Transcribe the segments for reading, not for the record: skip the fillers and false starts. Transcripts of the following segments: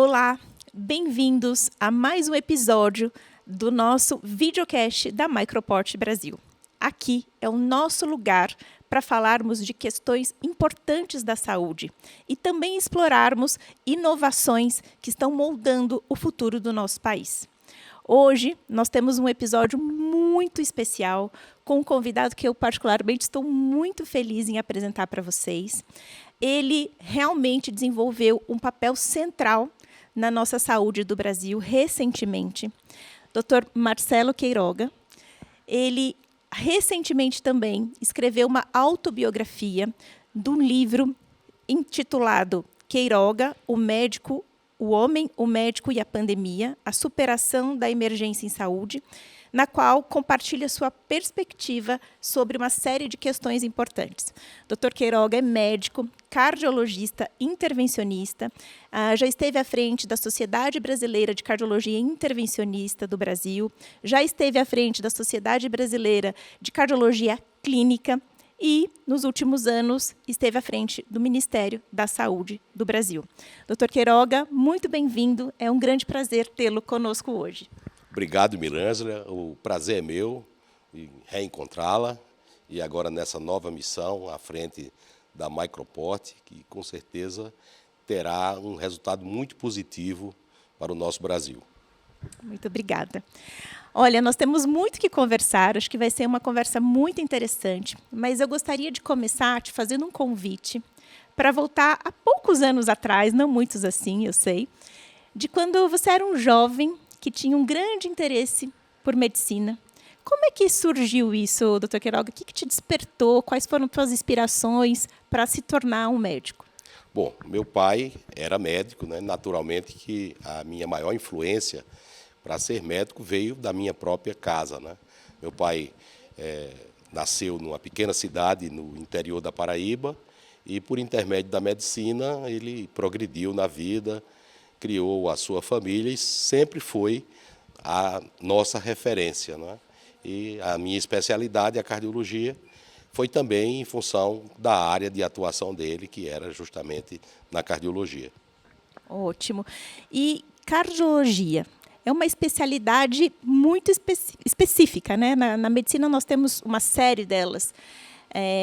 Olá, bem-vindos a mais um episódio do nosso videocast da Microport Brasil. Aqui é o nosso lugar para falarmos de questões importantes da saúde e também explorarmos inovações que estão moldando o futuro do nosso país. Hoje, nós temos um episódio muito especial com um convidado que eu particularmente estou muito feliz em apresentar para vocês. Ele realmente desenvolveu um papel central na nossa saúde do Brasil recentemente. Dr. Marcelo Queiroga. Ele recentemente também escreveu uma autobiografia de um livro intitulado Queiroga, o médico, o homem, o médico e a pandemia, a superação da emergência em saúde, na qual compartilha sua perspectiva sobre uma série de questões importantes. Dr. Queiroga é médico, cardiologista, intervencionista, já esteve à frente da Sociedade Brasileira de Cardiologia Intervencionista do Brasil, já esteve à frente da Sociedade Brasileira de Cardiologia Clínica e, nos últimos anos, esteve à frente do Ministério da Saúde do Brasil. Dr. Queiroga, muito bem-vindo, é um grande prazer tê-lo conosco hoje. Obrigado, Mirângela. O prazer é meu em reencontrá-la e agora nessa nova missão à frente da Microport, que com certeza terá um resultado muito positivo para o nosso Brasil. Muito obrigada. Olha, nós temos muito que conversar, acho que vai ser uma conversa muito interessante, mas eu gostaria de começar te fazendo um convite para voltar a poucos anos atrás, não muitos assim, eu sei, de quando você era um jovem que tinha um grande interesse por medicina. Como é que surgiu isso, Dr. Queiroga? O que te despertou? Quais foram suas inspirações para se tornar um médico? Bom, meu pai era médico, né? Naturalmente que a minha maior influência para ser médico veio da minha própria casa, né? Meu pai nasceu numa pequena cidade no interior da Paraíba e, por intermédio da medicina, ele progrediu na vida, criou a sua família e sempre foi a nossa referência, né? E a minha especialidade, a cardiologia, foi também em função da área de atuação dele, que era justamente na cardiologia. Ótimo. E cardiologia é uma especialidade muito específica, né? Na medicina nós temos uma série delas.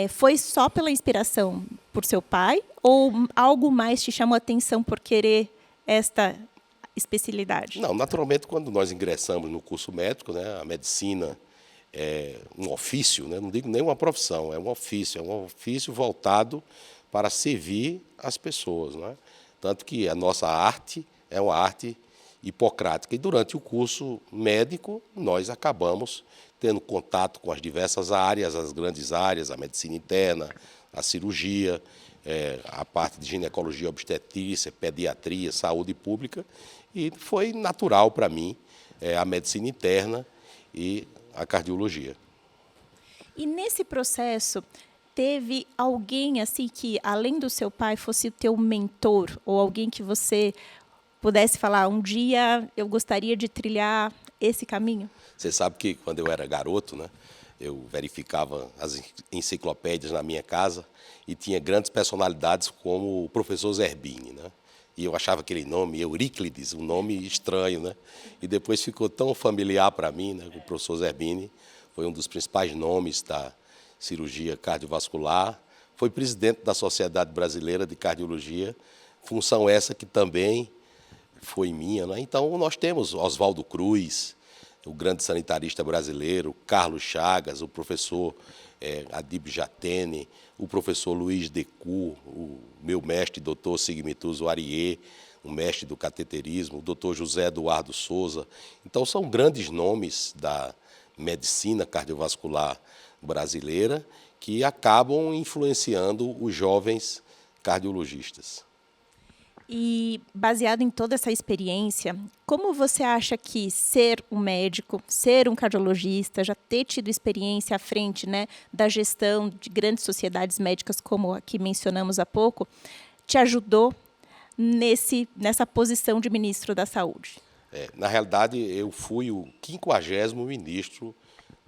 Foi só pela inspiração por seu pai ou algo mais te chamou a atenção por querer esta especialidade? Não, naturalmente, quando nós ingressamos no curso médico, né, a medicina é um ofício, né, não digo nem uma profissão, é um ofício voltado para servir as pessoas, né? Tanto que a nossa arte é uma arte hipocrática. E durante o curso médico, nós acabamos tendo contato com as diversas áreas, as grandes áreas, a medicina interna, a cirurgia, a parte de ginecologia, obstetrícia, pediatria, saúde pública, e foi natural para mim a medicina interna e a cardiologia. E nesse processo, teve alguém assim que, além do seu pai, fosse o teu mentor, ou alguém que você pudesse falar, um dia eu gostaria de trilhar esse caminho? Você sabe que quando eu era garoto, né, eu verificava as enciclopédias na minha casa e tinha grandes personalidades como o professor Zerbini, né? E eu achava aquele nome, Euríclides, um nome estranho, né? E depois ficou tão familiar para mim, né? O professor Zerbini foi um dos principais nomes da cirurgia cardiovascular, foi presidente da Sociedade Brasileira de Cardiologia, função essa que também foi minha, né? Então nós temos Oswaldo Cruz, o grande sanitarista brasileiro, Carlos Chagas, o professor Adib Jatene, o professor Luiz Decour, o meu mestre, doutor Sigmituso Ariê, o mestre do cateterismo, o doutor José Eduardo Souza. Então, são grandes nomes da medicina cardiovascular brasileira que acabam influenciando os jovens cardiologistas. E, baseado em toda essa experiência, como você acha que ser um médico, ser um cardiologista, já ter tido experiência à frente, né, da gestão de grandes sociedades médicas, como a que mencionamos há pouco, te ajudou nessa posição de ministro da Saúde? Na realidade, eu fui o 50º ministro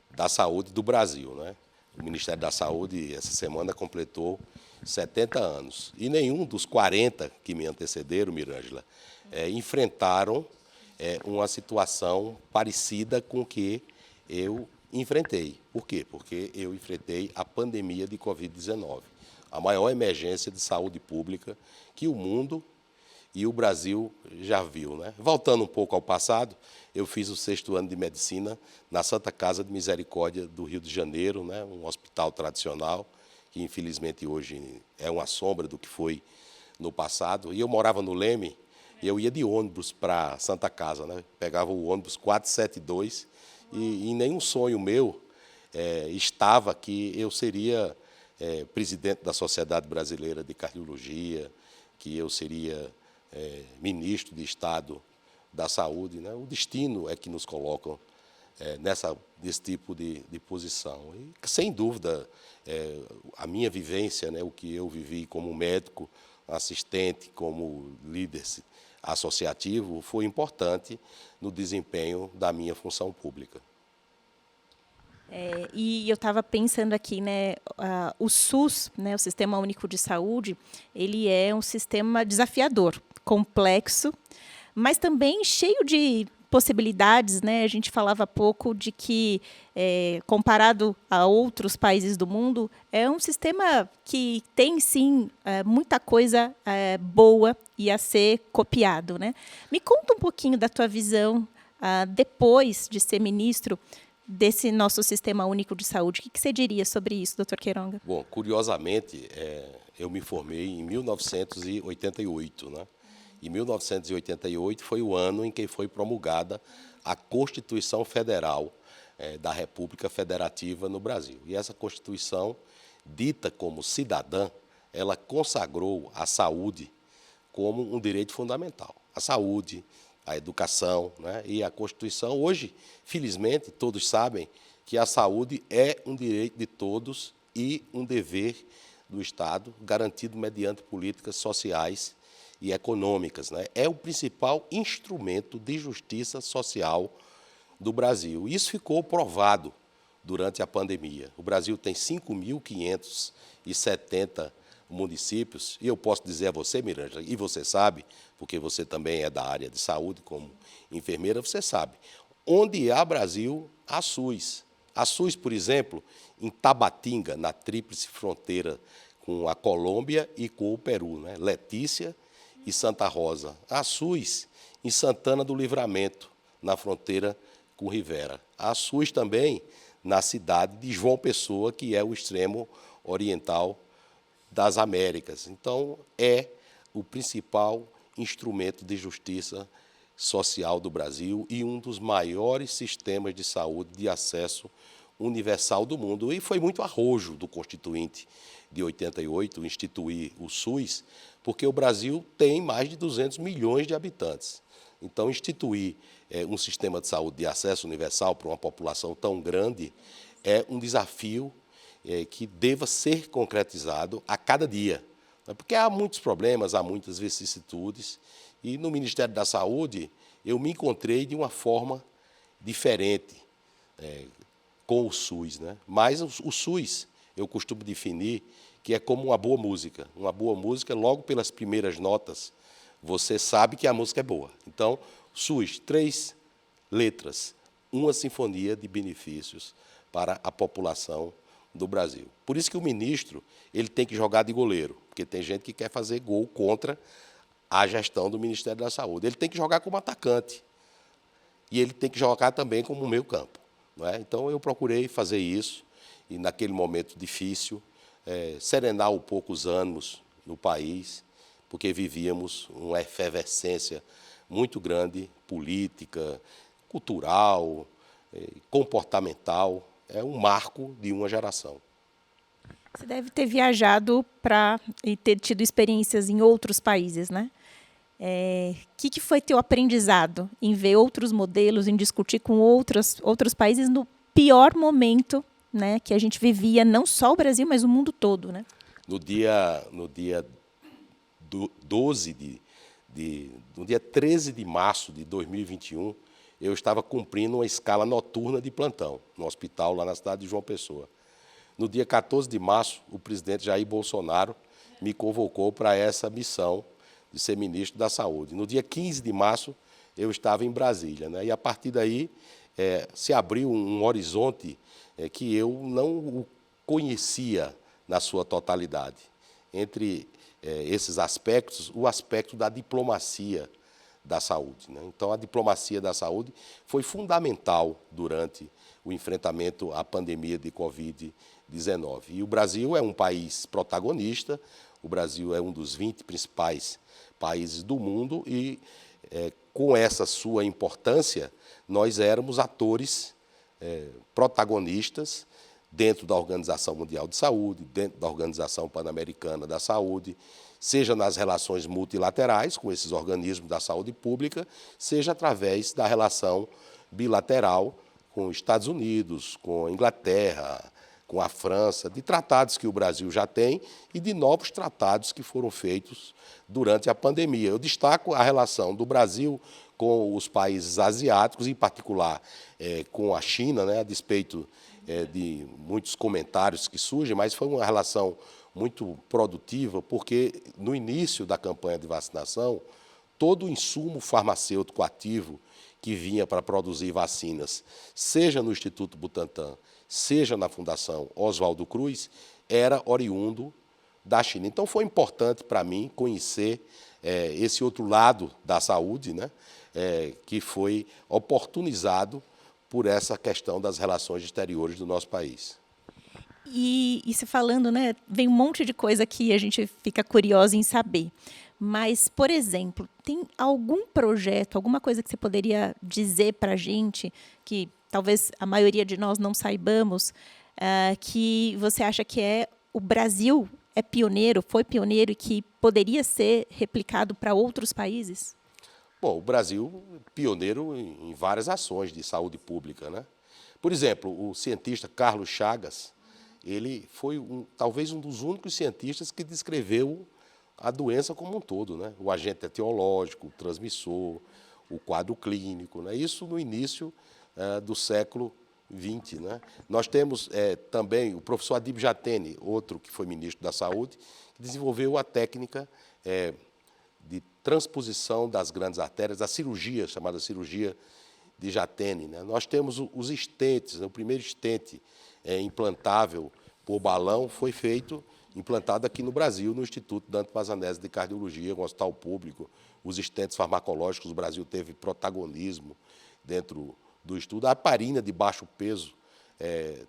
da Saúde do Brasil, né? O Ministério da Saúde, essa semana, completou 70 anos. E nenhum dos 40 que me antecederam, Mirângela, enfrentaram uma situação parecida com que eu enfrentei. Por quê? Porque eu enfrentei a pandemia de Covid-19, a maior emergência de saúde pública que o mundo e o Brasil já viu, né? Voltando um pouco ao passado, eu fiz o 6º ano de medicina na Santa Casa de Misericórdia do Rio de Janeiro, né? Um hospital tradicional, que infelizmente hoje é uma sombra do que foi no passado. E eu morava no Leme, e eu ia de ônibus para Santa Casa, né? Pegava o ônibus 472, e em nenhum sonho meu estava que eu seria presidente da Sociedade Brasileira de Cardiologia, que eu seria ministro de Estado da Saúde, né? O destino é que nos coloca nesse tipo de posição. E, sem dúvida, a minha vivência, né, o que eu vivi como médico, assistente, como líder associativo, foi importante no desempenho da minha função pública. E eu estava pensando aqui, né, o SUS, né, o Sistema Único de Saúde, ele é um sistema desafiador, complexo, mas também cheio de possibilidades, né? A gente falava há pouco de que, comparado a outros países do mundo, é um sistema que tem, sim, muita coisa boa e a ser copiado, né? Me conta um pouquinho da tua visão, depois de ser ministro, desse nosso Sistema Único de Saúde. O que você diria sobre isso, doutor Queiroga? Bom, curiosamente, eu me formei em 1988, né? E 1988 foi o ano em que foi promulgada a Constituição Federal da República Federativa no Brasil. E essa Constituição, dita como cidadã, ela consagrou a saúde como um direito fundamental. A saúde, a educação, né? E a Constituição, hoje, felizmente, todos sabem que a saúde é um direito de todos e um dever do Estado, garantido mediante políticas sociais e econômicas, né? É o principal instrumento de justiça social do Brasil. Isso ficou provado durante a pandemia. O Brasil tem 5.570 municípios, e eu posso dizer a você, Mirângela, e você sabe, porque você também é da área de saúde, como enfermeira, você sabe, onde há Brasil, há SUS. A SUS, por exemplo, em Tabatinga, na tríplice fronteira com a Colômbia e com o Peru, né? Letícia e Santa Rosa. A SUS em Santana do Livramento, na fronteira com Rivera. A SUS também na cidade de João Pessoa, que é o extremo oriental das Américas. Então, é o principal instrumento de justiça social do Brasil e um dos maiores sistemas de saúde de acesso universal do mundo. E foi muito arrojo do Constituinte de 88 instituir o SUS, porque o Brasil tem mais de 200 milhões de habitantes. Então, instituir um sistema de saúde de acesso universal para uma população tão grande é um desafio que deva ser concretizado a cada dia. Porque há muitos problemas, há muitas vicissitudes, e no Ministério da Saúde eu me encontrei de uma forma diferente com o SUS, né? Mas o SUS, eu costumo definir que é como uma boa música. Uma boa música, logo pelas primeiras notas, você sabe que a música é boa. Então, SUS, 3 letras, uma sinfonia de benefícios para a população do Brasil. Por isso que o ministro ele tem que jogar de goleiro, porque tem gente que quer fazer gol contra a gestão do Ministério da Saúde. Ele tem que jogar como atacante e ele tem que jogar também como meio-campo, não é? Então, eu procurei fazer isso e, naquele momento difícil, serenar um pouco os ânimos no país, porque vivíamos uma efervescência muito grande, política, cultural, comportamental. É um marco de uma geração. Você deve ter viajado e ter tido experiências em outros países, né? Que foi teu aprendizado em ver outros modelos, em discutir com outros países no pior momento, né, que a gente vivia, não só o Brasil, mas o mundo todo, né? No dia 13 de março de 2021, eu estava cumprindo uma escala noturna de plantão no hospital lá na cidade de João Pessoa. No dia 14 de março, o presidente Jair Bolsonaro me convocou para essa missão de ser ministro da Saúde. No dia 15 de março, eu estava em Brasília, né? E a partir daí se abriu um horizonte que eu não conhecia na sua totalidade. Entre esses aspectos, o aspecto da diplomacia da saúde, né? Então, a diplomacia da saúde foi fundamental durante o enfrentamento à pandemia de Covid-19. E o Brasil é um país protagonista, o Brasil é um dos 20 principais países do mundo e, com essa sua importância, nós éramos atores protagonistas dentro da Organização Mundial de Saúde, dentro da Organização Pan-Americana da Saúde, seja nas relações multilaterais com esses organismos da saúde pública, seja através da relação bilateral com os Estados Unidos, com a Inglaterra, com a França, de tratados que o Brasil já tem e de novos tratados que foram feitos durante a pandemia. Eu destaco a relação do Brasil com os países asiáticos, em particular com a China, né, a despeito de muitos comentários que surgem, mas foi uma relação muito produtiva, porque no início da campanha de vacinação, todo o insumo farmacêutico ativo que vinha para produzir vacinas, seja no Instituto Butantan, seja na Fundação Oswaldo Cruz, era oriundo da China. Então, foi importante para mim conhecer esse outro lado da saúde, né, que foi oportunizado por essa questão das relações exteriores do nosso país. E se falando, né, vem um monte de coisa que a gente fica curiosa em saber. Mas, por exemplo, tem algum projeto, alguma coisa que você poderia dizer para a gente, que talvez a maioria de nós não saibamos, que você acha que o Brasil é pioneiro, foi pioneiro e que poderia ser replicado para outros países? Bom, o Brasil é pioneiro em várias ações de saúde pública, né? Por exemplo, o cientista Carlos Chagas, ele foi talvez um dos únicos cientistas que descreveu a doença como um todo, né? O agente etiológico, o transmissor, o quadro clínico, né? Isso no início do século XX, né? Nós temos também o professor Adib Jatene, outro que foi ministro da Saúde, que desenvolveu a técnica de transposição das grandes artérias, a cirurgia, chamada cirurgia de Jatene, né? Nós temos os estentes, né? O primeiro estente implantável por balão foi implantado aqui no Brasil, no Instituto Dante Mazanese de Cardiologia, um hospital público. Os estentes farmacológicos, o Brasil teve protagonismo dentro do estudo. A heparina de baixo peso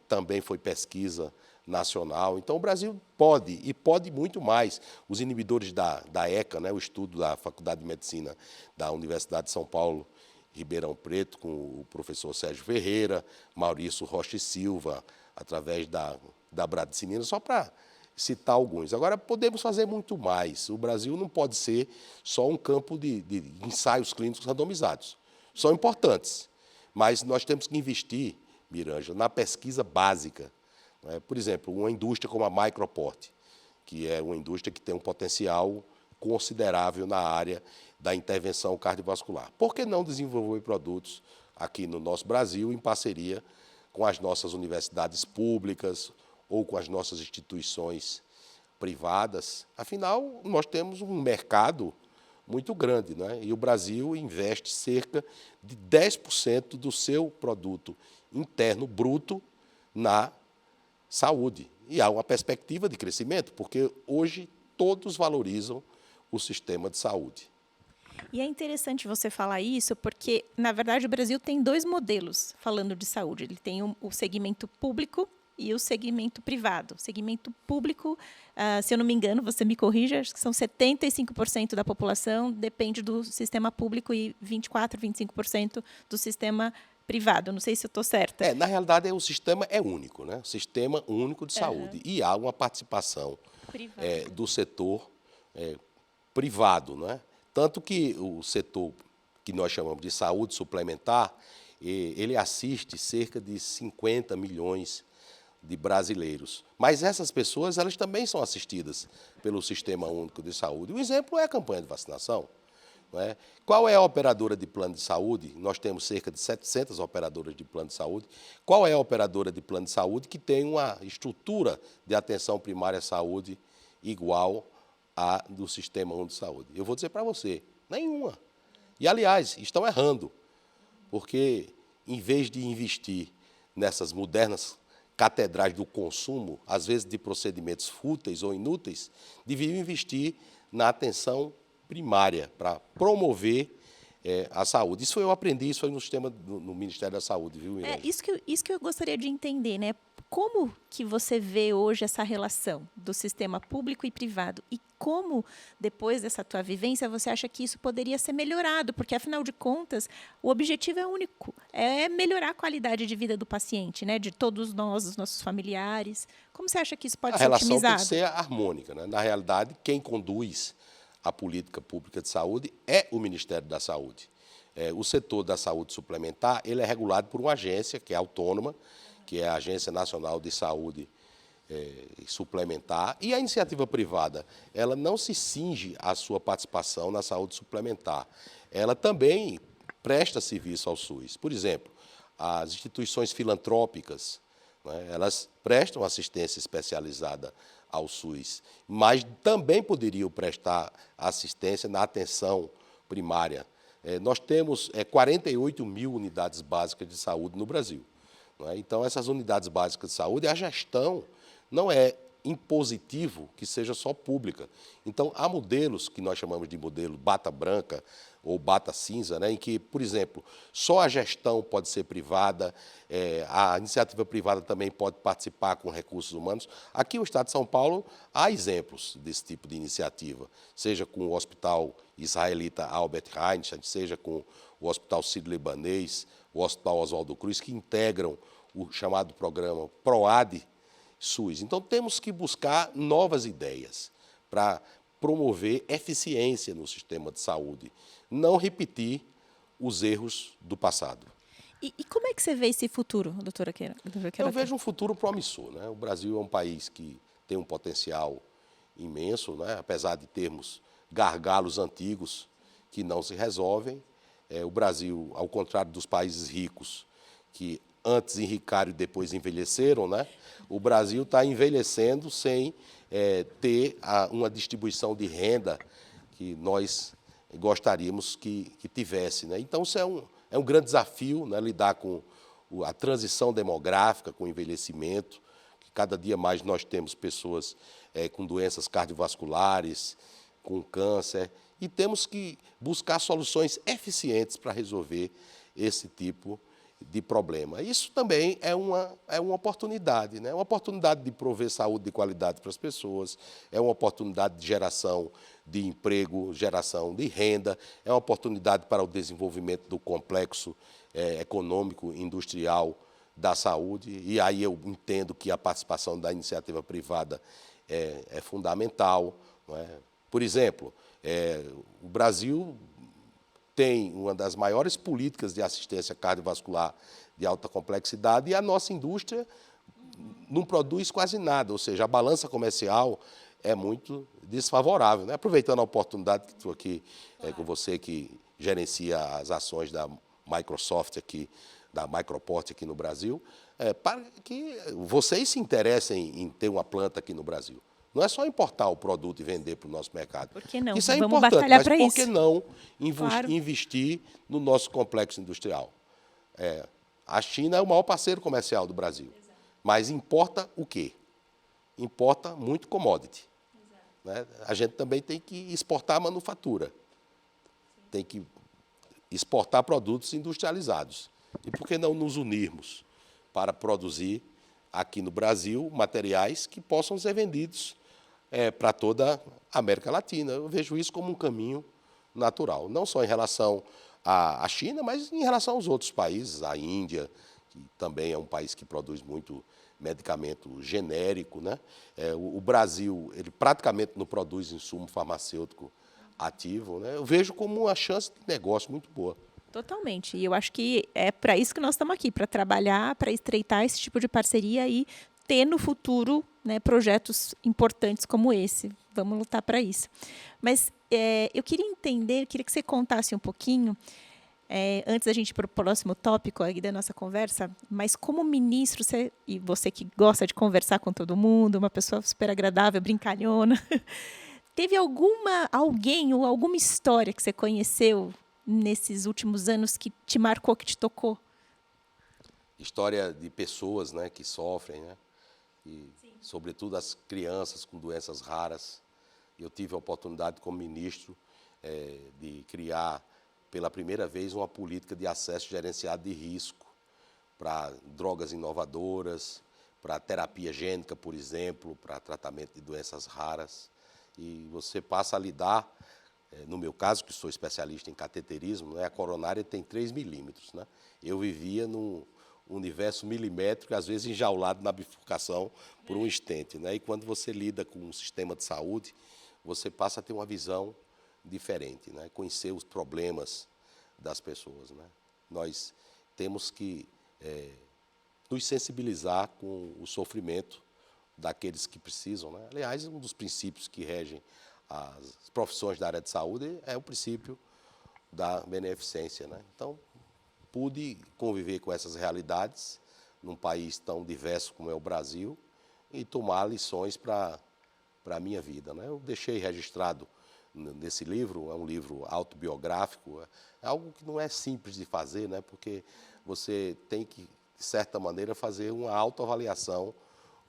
também foi pesquisa nacional. Então, o Brasil pode, e pode muito mais. Os inibidores da ECA, né, o estudo da Faculdade de Medicina da Universidade de São Paulo, Ribeirão Preto, com o professor Sérgio Ferreira, Maurício Rocha e Silva, através da Bradicinina, só para citar alguns. Agora, podemos fazer muito mais. O Brasil não pode ser só um campo de ensaios clínicos randomizados. São importantes, mas nós temos que investir, Miranja, na pesquisa básica. Né? Por exemplo, uma indústria como a Microport, que é uma indústria que tem um potencial considerável na área da intervenção cardiovascular. Por que não desenvolver produtos aqui no nosso Brasil em parceria com as nossas universidades públicas ou com as nossas instituições privadas? Afinal, nós temos um mercado muito grande, né? E o Brasil investe cerca de 10% do seu produto interno bruto na saúde. E há uma perspectiva de crescimento, porque hoje todos valorizam o sistema de saúde. E é interessante você falar isso, porque, na verdade, o Brasil tem dois modelos falando de saúde. Ele tem o segmento público e o segmento privado. O segmento público, se eu não me engano, você me corrija, acho que são 75% da população depende do sistema público e 24%, 25% do sistema privado. Não sei se eu estou certa. Na realidade, o sistema é único, né? O Sistema Único de Saúde. E há uma participação do setor privado, não é? Tanto que o setor que nós chamamos de saúde suplementar, ele assiste cerca de 50 milhões de brasileiros. Mas essas pessoas, elas também são assistidas pelo Sistema Único de Saúde. O exemplo é a campanha de vacinação. Não é? Qual é a operadora de plano de saúde? Nós temos cerca de 700 operadoras de plano de saúde. Qual é a operadora de plano de saúde que tem uma estrutura de atenção primária à saúde igual à do Sistema Único de Saúde? Eu vou dizer para você, nenhuma. E, aliás, estão errando, porque, em vez de investir nessas modernas catedrais do consumo, às vezes de procedimentos fúteis ou inúteis, deviam investir na atenção primária, para promover a saúde. Isso eu aprendi, isso foi no sistema no Ministério da Saúde, viu, Irene? Isso que eu gostaria de entender, né? Como que você vê hoje essa relação do sistema público e privado? E como, depois dessa tua vivência, você acha que isso poderia ser melhorado? Porque, afinal de contas, o objetivo é único, é melhorar a qualidade de vida do paciente, né? De todos nós, dos nossos familiares. Como você acha que isso pode ser A relação otimizado? tem que ser harmônica, né? Na realidade, quem conduz a política pública de saúde é o Ministério da Saúde. O setor da saúde suplementar ele é regulado por uma agência que é autônoma, que é a Agência Nacional de Saúde Suplementar, e a iniciativa privada ela não se cinge à sua participação na saúde suplementar. Ela também presta serviço ao SUS. Por exemplo, as instituições filantrópicas, né, elas prestam assistência especializada ao SUS, mas também poderiam prestar assistência na atenção primária. Nós temos 48 mil unidades básicas de saúde no Brasil. Não é? Então, essas unidades básicas de saúde, a gestão não é impositivo que seja só pública. Então, há modelos que nós chamamos de modelo bata branca ou bata cinza, né, em que, por exemplo, só a gestão pode ser privada, a iniciativa privada também pode participar com recursos humanos. Aqui no Estado de São Paulo há exemplos desse tipo de iniciativa, seja com o Hospital Israelita Albert Einstein, seja com o Hospital Sírio-Libanês, o Hospital Oswaldo Cruz, que integram o chamado programa PROAD SUS. Então, temos que buscar novas ideias para promover eficiência no sistema de saúde, não repetir os erros do passado. E como é que você vê esse futuro, doutora Queira? Eu vejo um futuro promissor, né? O Brasil é um país que tem um potencial imenso, né? Apesar de termos gargalos antigos que não se resolvem. O Brasil, ao contrário dos países ricos, que antes enricaram e depois envelheceram, né? O Brasil está envelhecendo sem ter uma distribuição de renda que nós gostaríamos que tivesse, né? Então, isso é um grande desafio, né? Lidar com a transição demográfica, com o envelhecimento, que cada dia mais nós temos pessoas com doenças cardiovasculares, com câncer, e temos que buscar soluções eficientes para resolver esse tipo de problema. Isso também é uma oportunidade, né? Uma oportunidade de prover saúde de qualidade para as pessoas, é uma oportunidade de geração de emprego, geração de renda, é uma oportunidade para o desenvolvimento do complexo econômico, industrial da saúde, e aí eu entendo que a participação da iniciativa privada é fundamental. Não é? Por exemplo, o Brasil tem uma das maiores políticas de assistência cardiovascular de alta complexidade e a nossa indústria não produz quase nada, ou seja, a balança comercial é muito desfavorável, né? Aproveitando a oportunidade que estou aqui com você, que gerencia as ações da Microsoft aqui, da Microport aqui no Brasil, para que vocês se interessem em ter uma planta aqui no Brasil. Não é só importar o produto e vender para o nosso mercado. Por que não? Isso é Vamos importante, batalhar mas para por isso. que não Claro. investir no nosso complexo industrial? A China é o maior parceiro comercial do Brasil, mas importa o quê? Importa muito commodity. Né? A gente também tem que exportar a manufatura, tem que exportar produtos industrializados. E por que não nos unirmos para produzir aqui no Brasil materiais que possam ser vendidos para toda a América Latina? Eu vejo isso como um caminho natural, não só em relação à China, mas em relação aos outros países, a Índia, que também é um país que produz muito medicamento genérico, né? O Brasil, ele praticamente não produz insumo farmacêutico ativo, né? Eu vejo como uma chance de negócio muito boa. Totalmente. E eu acho que é para isso que nós estamos aqui, para trabalhar, para estreitar esse tipo de parceria e ter no futuro, né, projetos importantes como esse. Vamos lutar para isso. Mas eu queria entender, queria que você contasse um pouquinho, antes da gente ir para o próximo tópico aí da nossa conversa, mas como ministro, você que gosta de conversar com todo mundo, uma pessoa super agradável, brincalhona, Teve alguém ou alguma história que você conheceu nesses últimos anos que te marcou, que te tocou? História de pessoas, né, que sofrem, né? E, sobretudo, as crianças com doenças raras. Eu tive a oportunidade, como ministro, de criar, pela primeira vez, uma política de acesso gerenciado de risco para drogas inovadoras, para terapia gênica, por exemplo, para tratamento de doenças raras. E você passa a lidar, no meu caso, que sou especialista em cateterismo, né, a coronária tem 3 milímetros. Né? Eu vivia num universo milimétrico, às vezes enjaulado na bifurcação por um estente. Né? E quando você lida com um sistema de saúde, você passa a ter uma visão diferente, né? Conhecer os problemas das pessoas. Né? Nós temos que nos sensibilizar com o sofrimento daqueles que precisam. Né? Aliás, um dos princípios que regem as profissões da área de saúde é o princípio da beneficência. Né? Então, pude conviver com essas realidades num país tão diverso como é o Brasil e tomar lições para a minha vida. Né? Eu deixei registrado nesse livro, é um livro autobiográfico, é algo que não é simples de fazer, né? Porque você tem que, de certa maneira, fazer uma autoavaliação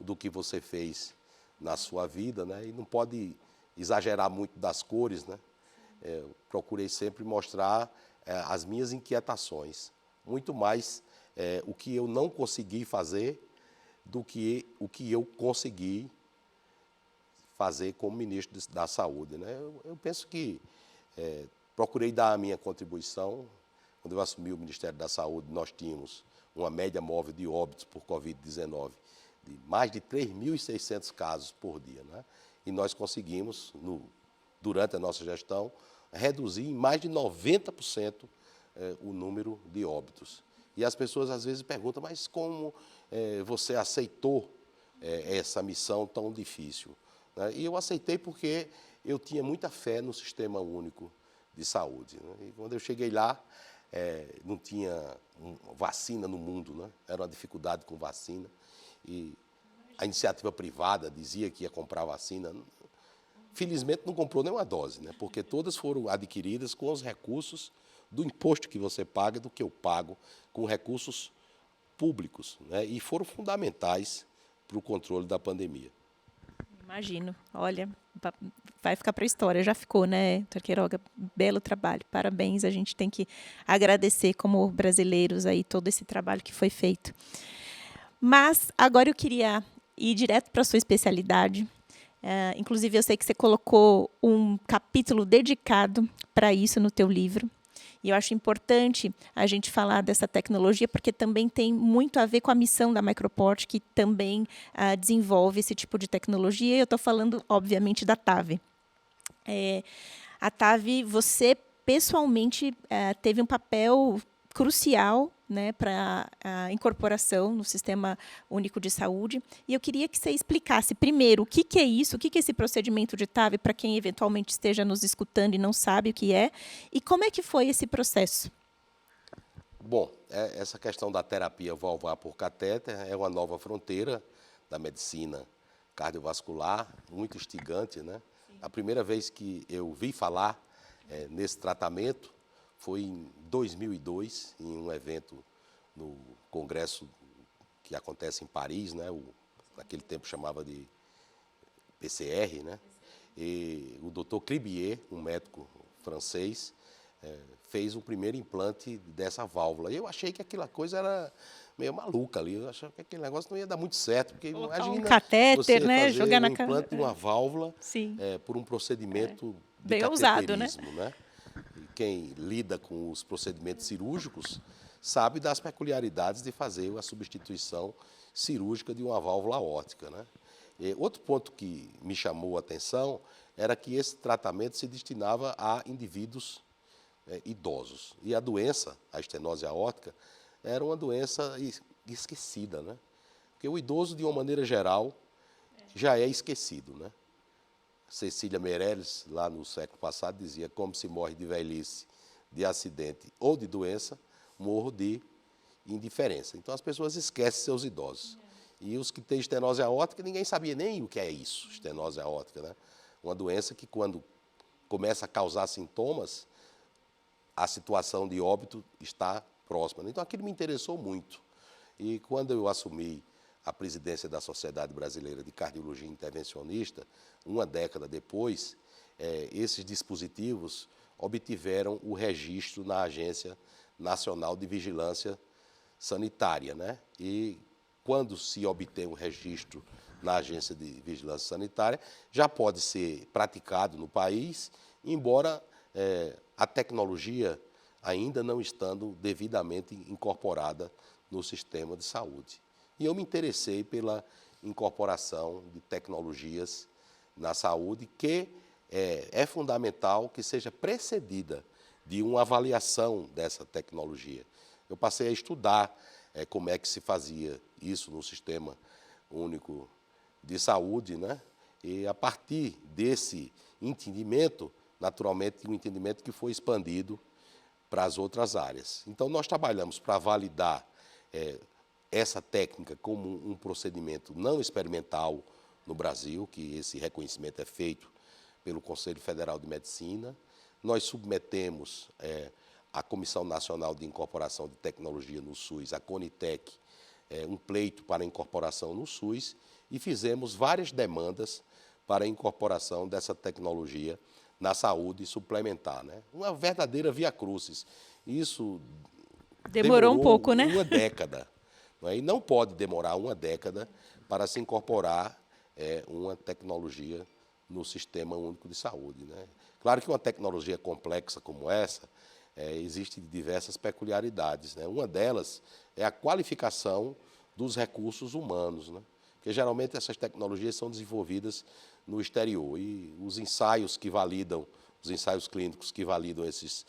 do que você fez na sua vida, né? E não pode exagerar muito das cores, né? Eu procurei sempre mostrar as minhas inquietações, muito mais o que eu não consegui fazer do que o que eu consegui fazer como ministro da Saúde. Né? Eu penso que procurei dar a minha contribuição. Quando eu assumi o Ministério da Saúde, nós tínhamos uma média móvel de óbitos por Covid-19 de mais de 3.600 casos por dia. Né? E nós conseguimos, durante a nossa gestão, reduzir em mais de 90% o número de óbitos. E as pessoas às vezes perguntam, mas como você aceitou essa missão tão difícil? E eu aceitei porque eu tinha muita fé no Sistema Único de Saúde. Né? E quando eu cheguei lá, não tinha vacina no mundo, né? Era uma dificuldade com vacina. E a iniciativa privada dizia que ia comprar vacina. Felizmente não comprou nenhuma dose, né? Porque todas foram adquiridas com os recursos do imposto que você paga, do que eu pago, com recursos públicos, né? E foram fundamentais para o controle da pandemia. Imagino. Olha, vai ficar para a história. Já ficou, né, Dr. Queiroga? Belo trabalho. Parabéns. A gente tem que agradecer, como brasileiros, aí todo esse trabalho que foi feito. Mas agora eu queria ir direto para a sua especialidade. Inclusive, eu sei que você colocou um capítulo dedicado para isso no teu livro. E eu acho importante a gente falar dessa tecnologia, porque também tem muito a ver com a missão da Microport, que também desenvolve esse tipo de tecnologia. E eu estou falando, obviamente, da TAV. A TAV, você, pessoalmente, teve um papel crucial, né, para a incorporação no Sistema Único de Saúde. E eu queria que você explicasse, primeiro, o que é isso, o que é esse procedimento de TAV, para quem eventualmente esteja nos escutando e não sabe o que é, e como é que foi esse processo? Bom, essa questão da terapia valvar por catéter é uma nova fronteira da medicina cardiovascular, muito instigante, né? Sim. A primeira vez que eu vi falar nesse tratamento foi em 2002, em um evento no congresso que acontece em Paris, né? Naquele tempo chamava de PCR, né? E o Dr. Cribier, um médico francês, fez o primeiro implante dessa válvula. E eu achei que aquela coisa era meio maluca ali. Eu achei que aquele negócio não ia dar muito certo, porque colocar imagina um catéter, você né? fazer Jogar um na implante de uma válvula por um procedimento de bem ousado, né? cateterismo, né? E quem lida com os procedimentos cirúrgicos sabe das peculiaridades de fazer a substituição cirúrgica de uma válvula aórtica, né? E outro ponto que me chamou a atenção era que esse tratamento se destinava a indivíduos idosos. E a doença, a estenose aórtica, era uma doença esquecida, né? Porque o idoso, de uma maneira geral, já é esquecido, né? Cecília Meirelles, lá no século passado, dizia: como se morre de velhice, de acidente ou de doença, morro de indiferença. Então, as pessoas esquecem seus idosos. E os que têm estenose aórtica, ninguém sabia nem o que é isso, estenose aórtica, né? Uma doença que, quando começa a causar sintomas, a situação de óbito está próxima. Então, aquilo me interessou muito. E quando eu assumi a presidência da Sociedade Brasileira de Cardiologia Intervencionista, uma década depois, esses dispositivos obtiveram o registro na Agência Nacional de Vigilância Sanitária, né? E quando se obtém o registro na Agência de Vigilância Sanitária, já pode ser praticado no país, embora a tecnologia ainda não estando devidamente incorporada no sistema de saúde. E eu me interessei pela incorporação de tecnologias na saúde, que é fundamental que seja precedida de uma avaliação dessa tecnologia. Eu passei a estudar como é que se fazia isso no Sistema Único de Saúde, né? E a partir desse entendimento, naturalmente, um entendimento que foi expandido para as outras áreas. Então, nós trabalhamos para validar essa técnica como um procedimento não experimental no Brasil, que esse reconhecimento é feito pelo Conselho Federal de Medicina. Nós submetemos à Comissão Nacional de Incorporação de Tecnologia no SUS, a CONITEC, um pleito para incorporação no SUS, e fizemos várias demandas para a incorporação dessa tecnologia na saúde suplementar, né? Uma verdadeira via crucis. Isso Demorou um pouco, né? Uma década. Não é? E não pode demorar uma década para se incorporar uma tecnologia no Sistema Único de Saúde, né? Claro que uma tecnologia complexa como essa, existem diversas peculiaridades, né? Uma delas é a qualificação dos recursos humanos, né? Porque geralmente essas tecnologias são desenvolvidas no exterior, e os ensaios clínicos que validam esses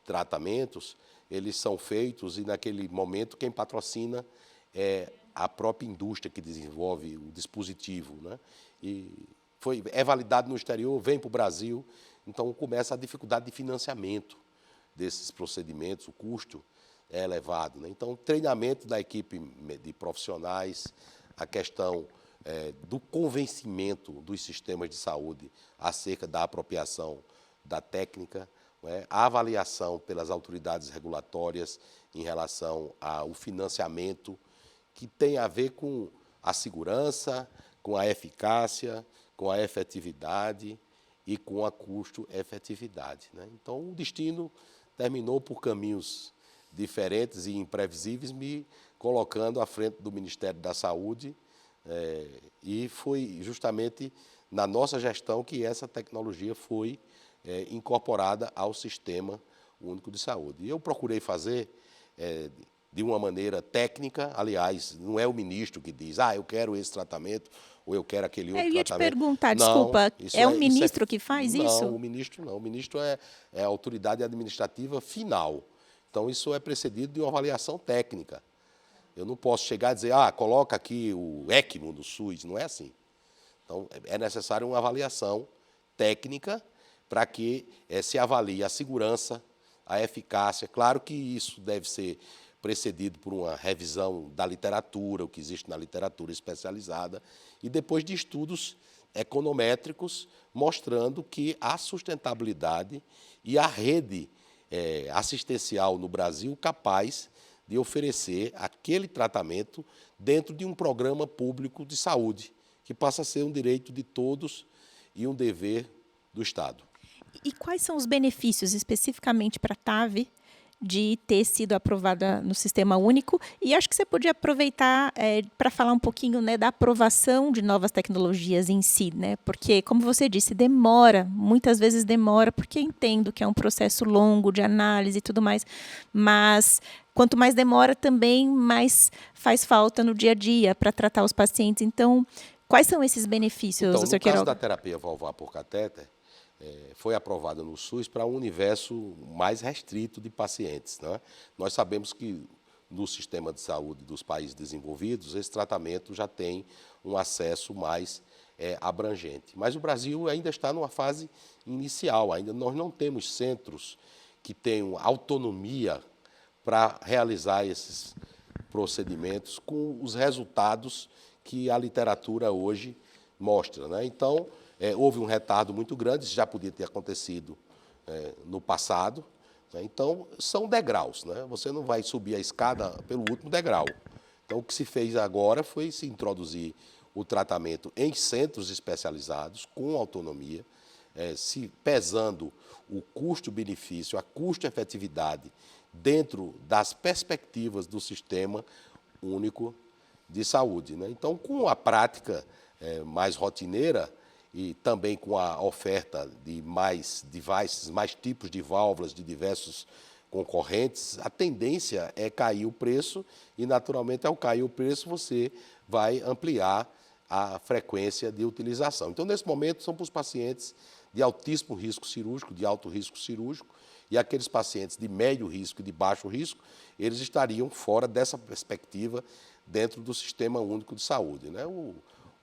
tratamentos, eles são feitos, e naquele momento quem patrocina é a própria indústria que desenvolve o dispositivo, né? E é validado no exterior, vem para o Brasil, então começa a dificuldade de financiamento desses procedimentos, o custo é elevado, né? Então, treinamento da equipe de profissionais, a questão do convencimento dos sistemas de saúde acerca da apropriação da técnica, né? A avaliação pelas autoridades regulatórias em relação ao financiamento, que tem a ver com a segurança, com a eficácia, com a efetividade e com a custo-efetividade, né? Então, o destino terminou por caminhos diferentes e imprevisíveis, me colocando à frente do Ministério da Saúde, e foi justamente na nossa gestão que essa tecnologia foi incorporada ao Sistema Único de Saúde. E eu procurei fazer de uma maneira técnica, aliás, não é o ministro que diz, eu quero esse tratamento, ou eu quero aquele outro Eu ia te tratamento. perguntar, Não, desculpa, é o ministro que faz isso? Não, o ministro não. O ministro é a autoridade administrativa final. Então, isso é precedido de uma avaliação técnica. Eu não posso chegar e dizer, coloca aqui o ECMO do SUS, não é assim. Então, é necessário uma avaliação técnica para que se avalie a segurança, a eficácia. Claro que isso deve ser precedido por uma revisão da literatura, o que existe na literatura especializada, e depois de estudos econométricos mostrando que a sustentabilidade e a rede assistencial no Brasil capaz de oferecer aquele tratamento dentro de um programa público de saúde, que passa a ser um direito de todos e um dever do Estado. E quais são os benefícios especificamente para a TAV de ter sido aprovada no Sistema Único? E acho que você podia aproveitar para falar um pouquinho, né, da aprovação de novas tecnologias em si, né? Porque, como você disse, demora, muitas vezes demora, porque entendo que é um processo longo de análise e tudo mais, mas quanto mais demora também, mais faz falta no dia a dia para tratar os pacientes. Então, quais são esses benefícios, Então, Dr. no Queiroga? caso da terapia valvar por catéter, foi aprovada no SUS para um universo mais restrito de pacientes, né? Nós sabemos que no sistema de saúde dos países desenvolvidos, esse tratamento já tem um acesso mais abrangente. Mas o Brasil ainda está numa fase inicial, ainda nós não temos centros que tenham autonomia para realizar esses procedimentos com os resultados que a literatura hoje mostra, né? Então, houve um retardo muito grande, isso já podia ter acontecido no passado, né? Então, são degraus, né? Você não vai subir a escada pelo último degrau. Então, o que se fez agora foi se introduzir o tratamento em centros especializados, com autonomia, se pesando o custo-benefício, a custo-efetividade, dentro das perspectivas do Sistema Único de Saúde, né? Então, com a prática mais rotineira e também com a oferta de mais devices, mais tipos de válvulas de diversos concorrentes, a tendência é cair o preço e, naturalmente, ao cair o preço, você vai ampliar a frequência de utilização. Então, nesse momento, são para os pacientes de altíssimo risco cirúrgico, de alto risco cirúrgico, e aqueles pacientes de médio risco e de baixo risco, eles estariam fora dessa perspectiva dentro do Sistema Único de Saúde, né?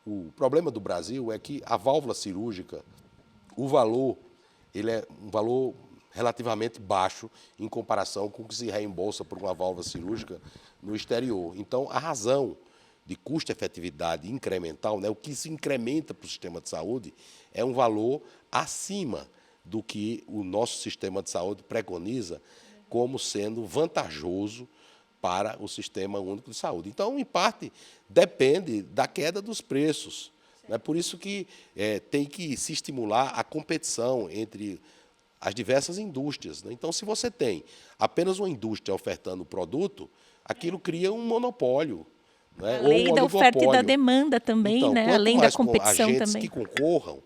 O problema do Brasil é que a válvula cirúrgica, o valor, ele é um valor relativamente baixo em comparação com o que se reembolsa por uma válvula cirúrgica no exterior. Então, a razão de custo-efetividade incremental, né, o que se incrementa para o sistema de saúde, é um valor acima do que o nosso sistema de saúde preconiza como sendo vantajoso para o Sistema Único de Saúde. Então, em parte, depende da queda dos preços. É por isso que tem que se estimular a competição entre as diversas indústrias, né? Então, se você tem apenas uma indústria ofertando o produto, aquilo cria um monopólio, né? A lei Ou um da oferta e da oligopólio. demanda também, Então, né? quanto Além da mais competição agentes também. que concorram,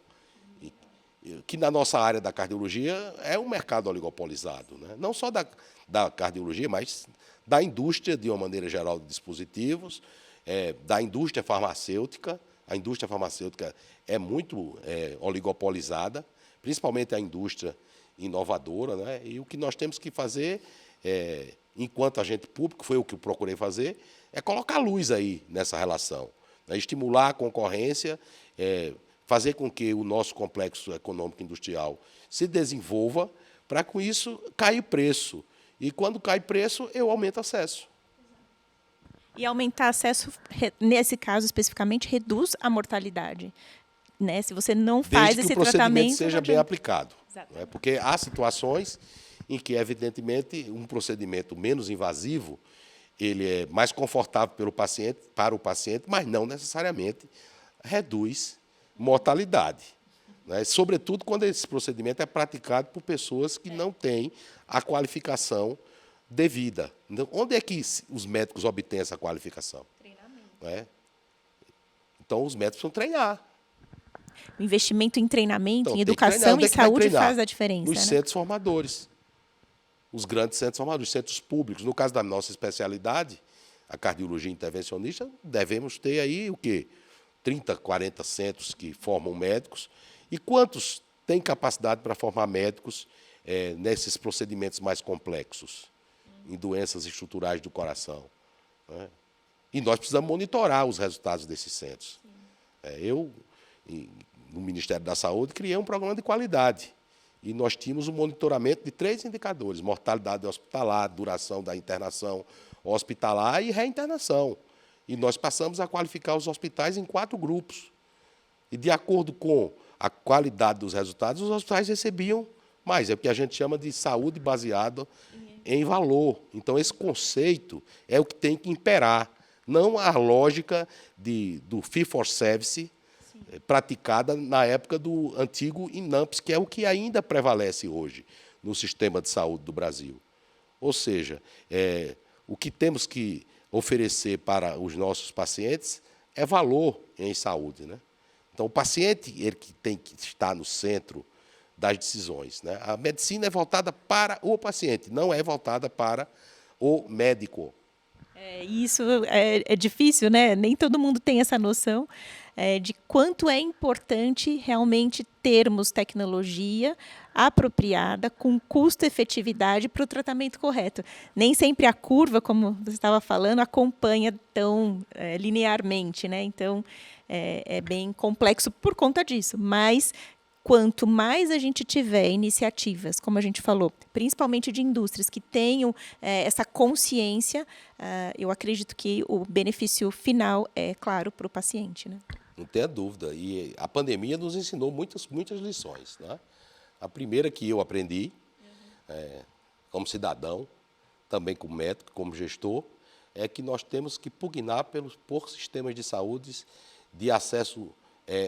que na nossa área da cardiologia é um mercado oligopolizado, né? Não só da cardiologia, mas da indústria, de uma maneira geral, de dispositivos, da indústria farmacêutica. A indústria farmacêutica é muito oligopolizada, principalmente a indústria inovadora, né? E o que nós temos que fazer, enquanto agente público, foi o que eu procurei fazer, é colocar luz aí nessa relação, né? Estimular a concorrência, fazer com que o nosso complexo econômico industrial se desenvolva, para, com isso, cair preço. E, quando cai preço, eu aumento acesso. E aumentar acesso, nesse caso especificamente, reduz a mortalidade, né? Se você não faz Desde que esse o procedimento tratamento, seja não bem adianta. aplicado, né? Porque há situações em que, evidentemente, um procedimento menos invasivo, ele é mais confortável para o paciente, mas não necessariamente reduz mortalidade, né? Sobretudo quando esse procedimento é praticado por pessoas que não têm a qualificação devida. Então, onde é que os médicos obtêm essa qualificação? Treinamento. Né? Então, os médicos precisam treinar. O investimento em treinamento, Então, em tem que treinar. educação Onde e é que vai saúde treinar? faz a diferença, Nos né? centros formadores. Os grandes centros formadores, os centros públicos. No caso da nossa especialidade, a cardiologia intervencionista, devemos ter aí o quê? 30, 40 centros que formam médicos. E quantos têm capacidade para formar médicos nesses procedimentos mais complexos, em doenças estruturais do coração, né? E nós precisamos monitorar os resultados desses centros. Eu, no Ministério da Saúde, criei um programa de qualidade. E nós tínhamos um monitoramento de 3 indicadores: mortalidade hospitalar, duração da internação hospitalar e reinternação. E nós passamos a qualificar os hospitais em 4 grupos. E, de acordo com a qualidade dos resultados, os hospitais recebiam mais. É o que a gente chama de saúde baseada em valor. Então, esse conceito é o que tem que imperar, não a lógica do fee-for-service praticada na época do antigo INAMPS, que é o que ainda prevalece hoje no sistema de saúde do Brasil. Ou seja, o que temos que oferecer para os nossos pacientes é valor em saúde, né? Então, o paciente, ele que tem que estar no centro das decisões, né? A medicina é voltada para o paciente, não é voltada para o médico. Isso é difícil, né? Nem todo mundo tem essa noção de quanto é importante realmente termos tecnologia apropriada, com custo-efetividade para o tratamento correto. Nem sempre a curva, como você estava falando, acompanha tão linearmente, né? Então, é bem complexo por conta disso. Mas, quanto mais a gente tiver iniciativas, como a gente falou, principalmente de indústrias que tenham essa consciência, eu acredito que o benefício final é, claro, para o paciente, né? Não tenha dúvida. E a pandemia nos ensinou muitas, muitas lições, né? A primeira que eu aprendi, como cidadão, também como médico, como gestor, é que nós temos que pugnar por sistemas de saúde de acesso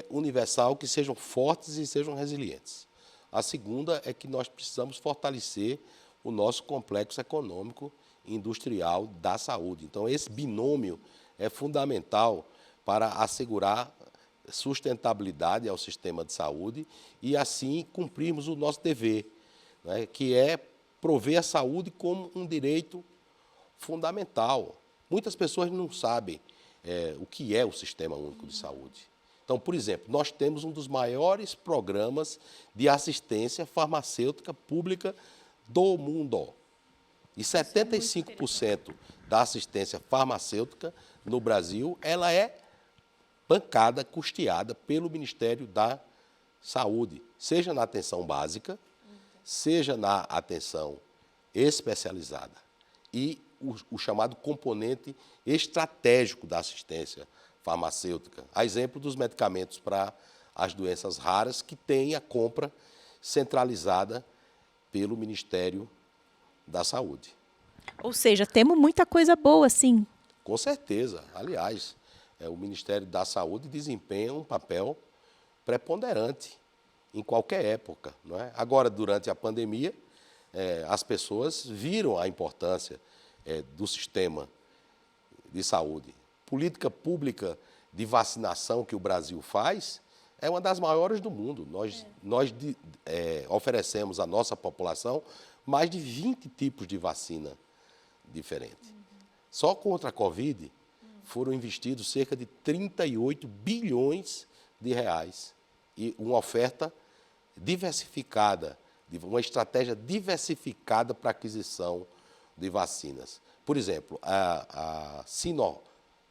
universal que sejam fortes e sejam resilientes. A segunda é que nós precisamos fortalecer o nosso complexo econômico e industrial da saúde. Então, esse binômio é fundamental para assegurar sustentabilidade ao sistema de saúde e, assim, cumprirmos o nosso dever, né, que é prover a saúde como um direito fundamental. Muitas pessoas não sabem o que é o Sistema Único de Saúde. Então, por exemplo, nós temos um dos maiores programas de assistência farmacêutica pública do mundo. E 75% da assistência farmacêutica no Brasil, ela é bancada, custeada pelo Ministério da Saúde, seja na atenção básica, seja na atenção especializada. E o chamado componente estratégico da assistência farmacêutica, a exemplo dos medicamentos para as doenças raras, que tem a compra centralizada pelo Ministério da Saúde. Ou seja, temos muita coisa boa, sim. Com certeza. Aliás, o Ministério da Saúde desempenha um papel preponderante em qualquer época, não é? Agora, durante a pandemia, as pessoas viram a importância do sistema de saúde. Política pública de vacinação que o Brasil faz é uma das maiores do mundo. Nós oferecemos à nossa população mais de 20 tipos de vacina diferentes. Só contra a Covid foram investidos cerca de 38 bilhões de reais e uma oferta diversificada, uma estratégia diversificada para a aquisição de vacinas. Por exemplo, a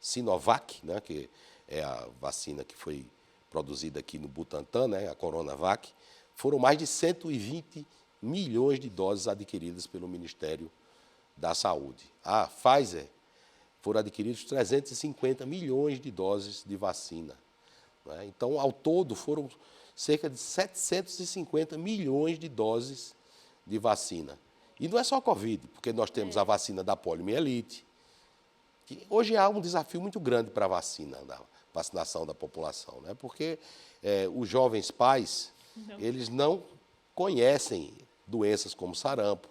Sinovac, né, que é a vacina que foi produzida aqui no Butantan, né, a Coronavac, foram mais de 120 milhões de doses adquiridas pelo Ministério da Saúde. A Pfizer foram adquiridos 350 milhões de doses de vacina, né? Então, ao todo, foram cerca de 750 milhões de doses de vacina. E não é só a Covid, porque nós temos a vacina da poliomielite, que hoje há um desafio muito grande para a vacinação da população, né? Porque os jovens pais, eles não conhecem doenças como sarampo,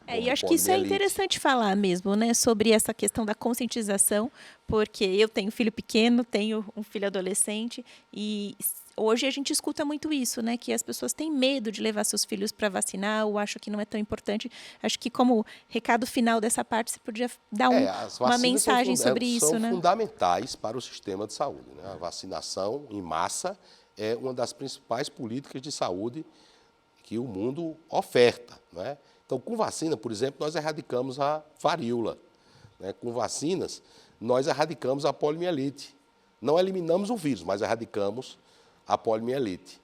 E acho que isso é interessante falar mesmo, né, sobre essa questão da conscientização, porque eu tenho filho pequeno, tenho um filho adolescente e hoje a gente escuta muito isso, né, que as pessoas têm medo de levar seus filhos para vacinar ou acham que não é tão importante. Acho que como recado final dessa parte você podia dar uma mensagem sobre isso, né? São fundamentais para o sistema de saúde, né? A vacinação em massa é uma das principais políticas de saúde que o mundo oferta, né? Então, com vacina, por exemplo, nós erradicamos a varíola, né? Com vacinas, nós erradicamos a poliomielite. Não eliminamos o vírus, mas erradicamos a poliomielite.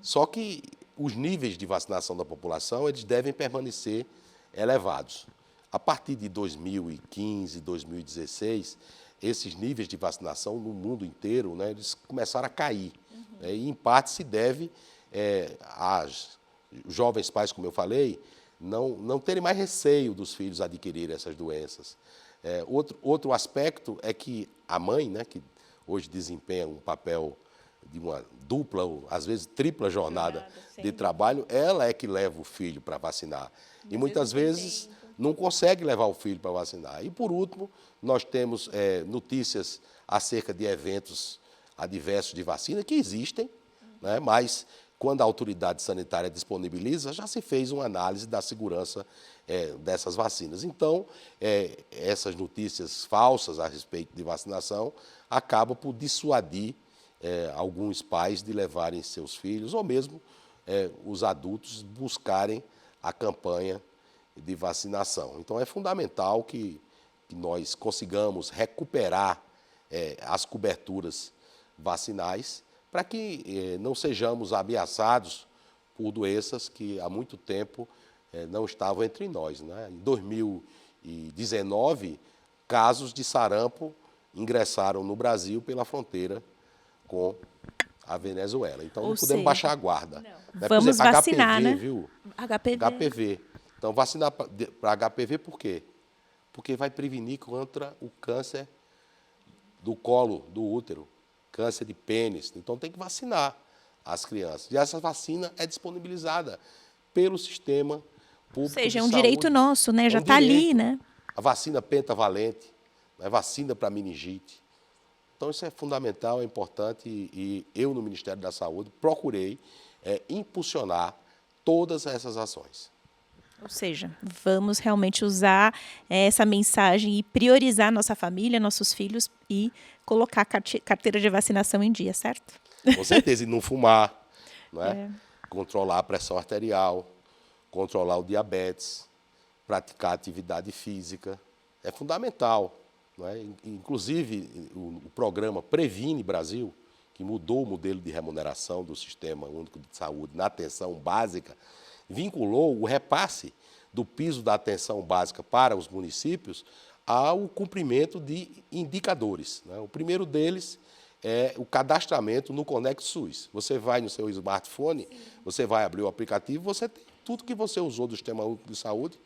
Só que os níveis de vacinação da população, eles devem permanecer elevados. A partir de 2015, 2016, esses níveis de vacinação no mundo inteiro, né, eles começaram a cair. Né? E, em parte, se deve às jovens pais, como eu falei, não terem mais receio dos filhos adquirirem essas doenças. Outro aspecto é que a mãe, né, que hoje desempenha um papel de uma dupla, ou às vezes tripla jornada de trabalho, ela é que leva o filho para vacinar. E muitas vezes não consegue levar o filho para vacinar. E, por último, nós temos notícias acerca de eventos adversos de vacina que existem, né, mas quando a autoridade sanitária disponibiliza, já se fez uma análise da segurança dessas vacinas. Então, essas notícias falsas a respeito de vacinação acabam por dissuadir alguns pais de levarem seus filhos, ou mesmo os adultos buscarem a campanha de vacinação. Então, é fundamental que nós consigamos recuperar as coberturas vacinais para que não sejamos ameaçados por doenças que há muito tempo não estavam entre nós, né? Em 2019, casos de sarampo ingressaram no Brasil pela fronteira com a Venezuela. Então, Ou não podemos seja, baixar a guarda. não. Né? Vamos Por exemplo, vacinar, HPV, né? viu? HPV. HPV. Então, vacinar para HPV por quê? Porque vai prevenir contra o câncer do colo, do útero, câncer de pênis. Então, tem que vacinar as crianças. E essa vacina é disponibilizada pelo sistema Ou público seja, de é um saúde. direito nosso, né? Já está ali, né? A vacina pentavalente, né? Vacina para meningite. Então, isso é fundamental, é importante, e eu, no Ministério da Saúde, procurei impulsionar todas essas ações. Ou seja, vamos realmente usar essa mensagem e priorizar nossa família, nossos filhos e colocar a carteira de vacinação em dia, certo? Com certeza, e não fumar, né? Controlar a pressão arterial, controlar o diabetes, praticar atividade física, é fundamental. Né? Inclusive, o programa Previne Brasil, que mudou o modelo de remuneração do Sistema Único de Saúde na atenção básica, vinculou o repasse do piso da atenção básica para os municípios ao cumprimento de indicadores. Né? O primeiro deles é o cadastramento no Conecta SUS. Você vai no seu smartphone, você vai abrir o aplicativo, você tem tudo que você usou do Sistema Único de Saúde,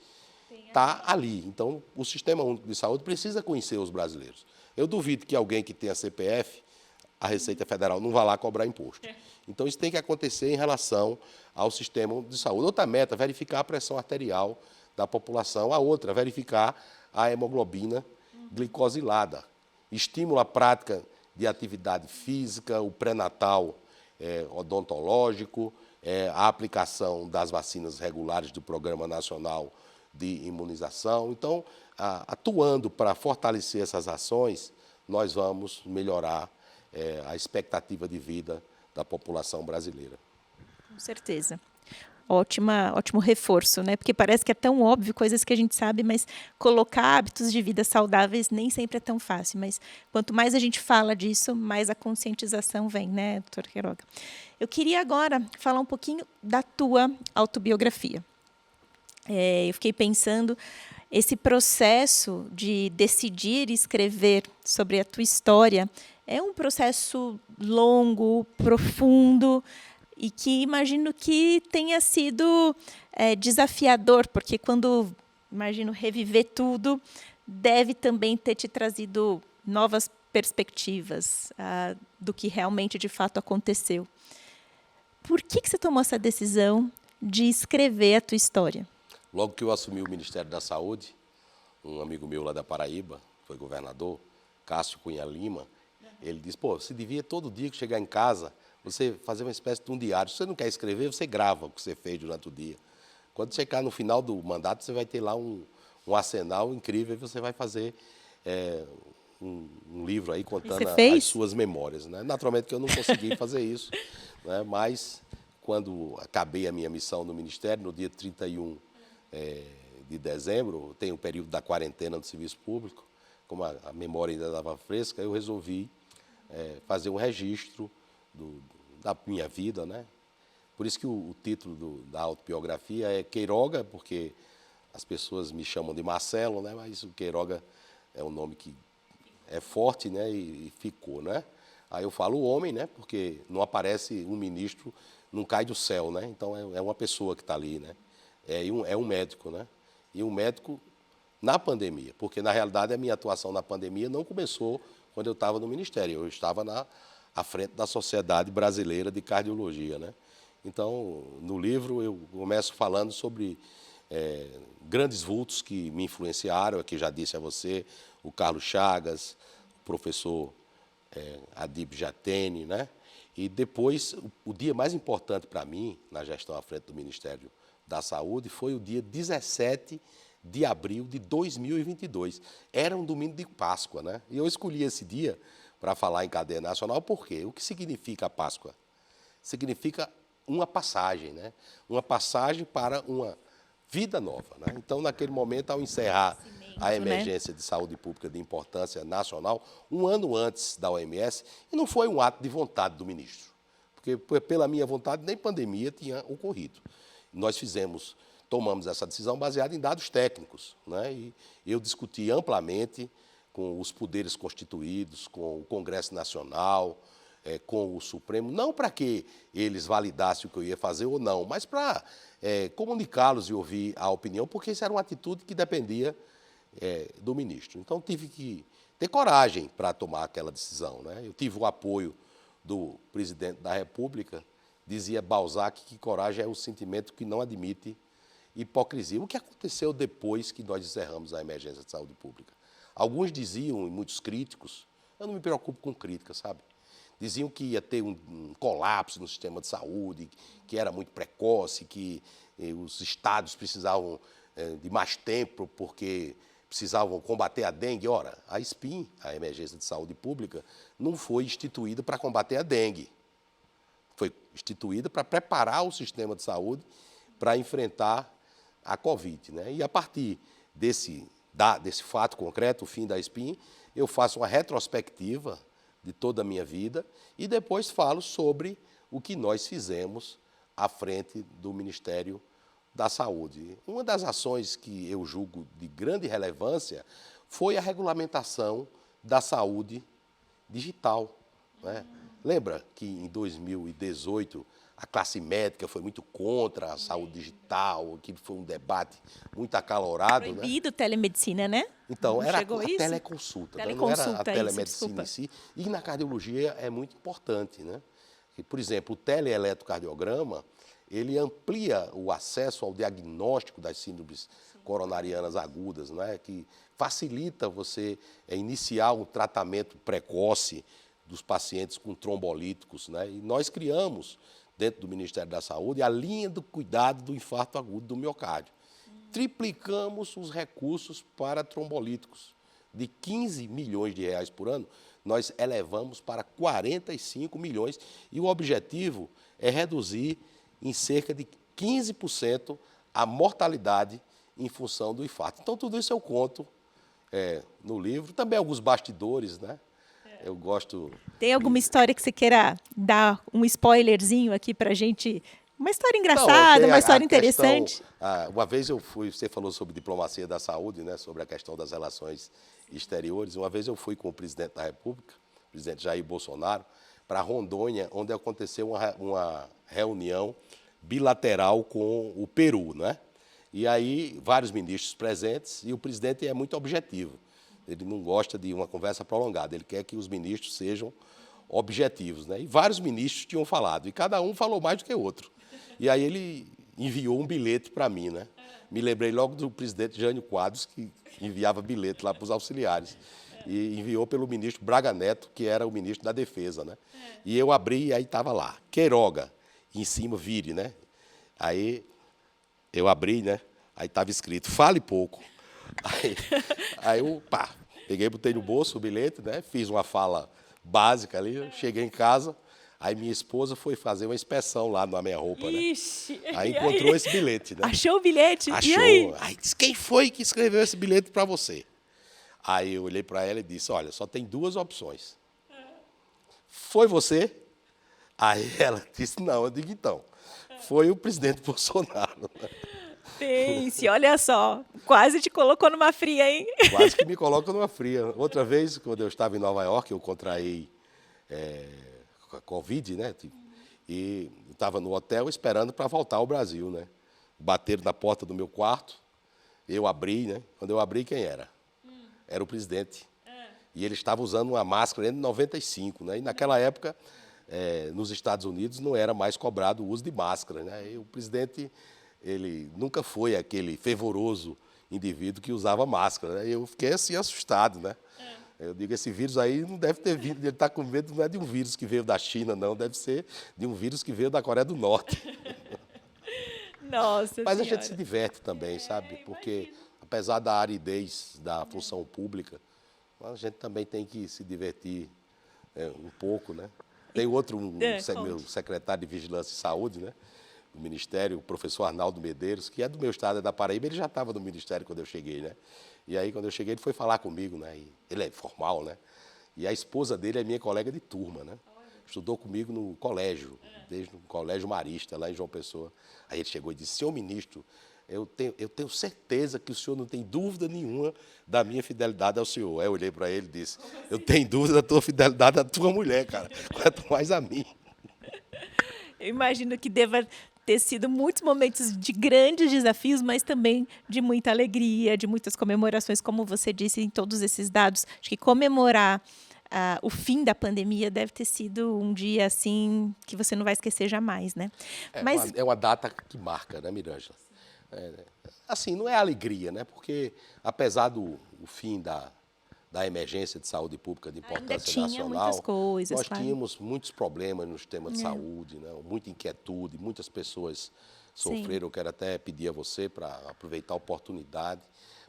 está ali. Então, o Sistema Único de Saúde precisa conhecer os brasileiros. Eu duvido que alguém que tenha CPF, a Receita Federal não vá lá cobrar imposto. Então, isso tem que acontecer em relação ao Sistema Único de Saúde. Outra meta, verificar a pressão arterial da população. A outra, verificar a hemoglobina glicosilada. Estímulo à prática de atividade física, o pré-natal odontológico, a aplicação das vacinas regulares do Programa Nacional de Imunização. Então, atuando para fortalecer essas ações, nós vamos melhorar a expectativa de vida da população brasileira. Com certeza. Ótimo reforço, né? Porque parece que é tão óbvio, coisas que a gente sabe, mas colocar hábitos de vida saudáveis nem sempre é tão fácil. Mas quanto mais a gente fala disso, mais a conscientização vem, né, doutora Queiroga? Eu queria agora falar um pouquinho da tua autobiografia. Eu fiquei pensando, esse processo de decidir escrever sobre a tua história é um processo longo, profundo, e que imagino que tenha sido desafiador, porque quando, imagino, reviver tudo, deve também ter te trazido novas perspectivas do que realmente, de fato, aconteceu. Por que você tomou essa decisão de escrever a tua história? Logo que eu assumi o Ministério da Saúde, um amigo meu lá da Paraíba, foi governador, Cássio Cunha Lima, ele disse, pô, você devia todo dia que chegar em casa, você fazer uma espécie de um diário. Se você não quer escrever, você grava o que você fez durante o dia. Quando chegar no final do mandato, você vai ter lá um arsenal incrível e você vai fazer um livro aí contando as suas memórias. Né? Naturalmente que eu não consegui fazer isso, né? Mas quando acabei a minha missão no Ministério, no dia 31 de dezembro, tem o período da quarentena do serviço público, como a memória ainda estava fresca, eu resolvi fazer um registro da minha vida, né? Por isso que o título da autobiografia é Queiroga, porque as pessoas me chamam de Marcelo, né? Mas o Queiroga é um nome que é forte, né? E ficou, né? Aí eu falo o homem, né? Porque não aparece um ministro, não cai do céu, né? Então é uma pessoa que está ali, né? É um médico, né? E um médico na pandemia, porque na realidade a minha atuação na pandemia não começou quando eu estava no Ministério, eu estava à frente da Sociedade Brasileira de Cardiologia, né? Então, no livro eu começo falando sobre grandes vultos que me influenciaram, que já disse a você, o Carlos Chagas, o professor Adib Jatene, né? E depois, o dia mais importante para mim, na gestão à frente do Ministério da Saúde, foi o dia 17 de abril de 2022. Era um domingo de Páscoa, né? E eu escolhi esse dia para falar em cadeia nacional, por quê? O que significa a Páscoa? Significa uma passagem, né? Uma passagem para uma vida nova, né? Então, naquele momento, ao encerrar a emergência de saúde pública de importância nacional, um ano antes da OMS, e não foi um ato de vontade do ministro, porque pela minha vontade nem pandemia tinha ocorrido. Nós tomamos essa decisão baseada em dados técnicos, né? E eu discuti amplamente com os poderes constituídos, com o Congresso Nacional, com o Supremo, não para que eles validassem o que eu ia fazer ou não, mas para comunicá-los e ouvir a opinião, porque isso era uma atitude que dependia do ministro. Então, tive que ter coragem para tomar aquela decisão, né? Eu tive o apoio do presidente da República, dizia Balzac que coragem é o sentimento que não admite hipocrisia. O que aconteceu depois que nós encerramos a emergência de saúde pública? Alguns diziam, e muitos críticos, eu não me preocupo com crítica, sabe? Diziam que ia ter um colapso no sistema de saúde, que era muito precoce, que os estados precisavam de mais tempo porque precisavam combater a dengue. Ora, a SPIN, a Emergência de Saúde Pública, não foi instituída para combater a dengue. Foi instituída para preparar o sistema de saúde para enfrentar a Covid, né? E a partir desse fato concreto, o fim da SPIN, eu faço uma retrospectiva de toda a minha vida e depois falo sobre o que nós fizemos à frente do Ministério da Saúde. Uma das ações que eu julgo de grande relevância foi a regulamentação da saúde digital, né? Lembra que em 2018 a classe médica foi muito contra a saúde digital, que foi um debate muito acalorado, Proibido telemedicina, né? Então, Não era chegou a isso? teleconsulta, né? Não Teleconsulta, era a isso, telemedicina desculpa. em si. E na cardiologia é muito importante, né? E, por exemplo, o teleeletrocardiograma, ele amplia o acesso ao diagnóstico das síndromes coronarianas agudas, né? Que facilita você iniciar um tratamento precoce dos pacientes com trombolíticos, né? E nós criamos, dentro do Ministério da Saúde, a linha do cuidado do infarto agudo do miocárdio. Triplicamos os recursos para trombolíticos. De 15 milhões de reais por ano, nós elevamos para 45 milhões. E o objetivo é reduzir em cerca de 15% a mortalidade em função do infarto. Então, tudo isso eu conto no livro. Também alguns bastidores, né? Eu gosto... Tem alguma história que você queira dar um spoilerzinho aqui para a gente? Uma história engraçada, tem uma história a questão, interessante. uma vez eu fui, você falou sobre diplomacia da saúde, né, sobre a questão das relações exteriores. Uma vez eu fui com o presidente da República, o presidente Jair Bolsonaro, para Rondônia, onde aconteceu uma reunião bilateral com o Peru, né? E aí, vários ministros presentes, e o presidente é muito objetivo. Ele não gosta de uma conversa prolongada, ele quer que os ministros sejam objetivos, né? E vários ministros tinham falado, e cada um falou mais do que o outro. E aí ele enviou um bilhete para mim, né? Me lembrei logo do presidente Jânio Quadros, que enviava bilhete lá para os auxiliares. E enviou pelo ministro Braga Neto, que era o ministro da Defesa, né? E eu abri e aí estava lá, Queiroga, e em cima vire, né? Aí eu abri, né? Aí estava escrito, fale pouco. Aí eu, peguei, botei no bolso o bilhete, né? Fiz uma fala básica ali, cheguei em casa, aí minha esposa foi fazer uma inspeção lá na minha roupa, né? Ixi, Aí e encontrou esse bilhete, né? Achou o bilhete? Achou. E aí? Aí disse, quem foi que escreveu esse bilhete para você? Aí eu olhei para ela e disse, olha, só tem duas opções. Foi você? Aí ela disse, não. Eu digo, então, foi o presidente Bolsonaro. Pense, olha só, quase te colocou numa fria, hein? Quase que me coloca numa fria. Outra vez, quando eu estava em Nova York, eu contraí Covid, né? E estava no hotel esperando para voltar ao Brasil, né? Bateram na porta do meu quarto, eu abri, né? Quando eu abri, quem era? Era o presidente. E ele estava usando uma máscara N95, né? E naquela época, nos Estados Unidos, não era mais cobrado o uso de máscara, né? E o presidente, ele nunca foi aquele fervoroso indivíduo que usava máscara, né? Eu fiquei assim assustado, né? Eu digo, esse vírus aí não deve ter vindo, ele está com medo, não é de um vírus que veio da China, não, deve ser de um vírus que veio da Coreia do Norte. Nossa Mas a Senhora. gente se diverte também, sabe? Porque, apesar da aridez da função pública, a gente também tem que se divertir um pouco, né? Tem outro, meu secretário de Vigilância e Saúde, né? Do Ministério, o professor Arnaldo Medeiros, que é do meu estado, é da Paraíba, ele já estava no Ministério quando eu cheguei, né? E aí, quando eu cheguei, ele foi falar comigo, né? E ele é formal, né? E a esposa dele é minha colega de turma, né? Estudou comigo no colégio, desde o Colégio Marista, lá em João Pessoa. Aí ele chegou e disse, senhor ministro, eu tenho certeza que o senhor não tem dúvida nenhuma da minha fidelidade ao senhor. Aí eu olhei para ele e disse, eu tenho dúvida da tua fidelidade à tua mulher, cara, quanto mais a mim. Eu imagino que deva ter sido muitos momentos de grandes desafios, mas também de muita alegria, de muitas comemorações, como você disse em todos esses dados. Acho que comemorar o fim da pandemia deve ter sido um dia assim que você não vai esquecer jamais, né? Mas É uma data que marca, né, Mirângela? Assim, não é alegria, né? Porque apesar do fim da emergência de saúde pública de importância tinha nacional, muitas coisas, nós claro. tínhamos muitos problemas nos temas de saúde, né? Muita inquietude, muitas pessoas sofreram. Eu quero até pedir a você para aproveitar a oportunidade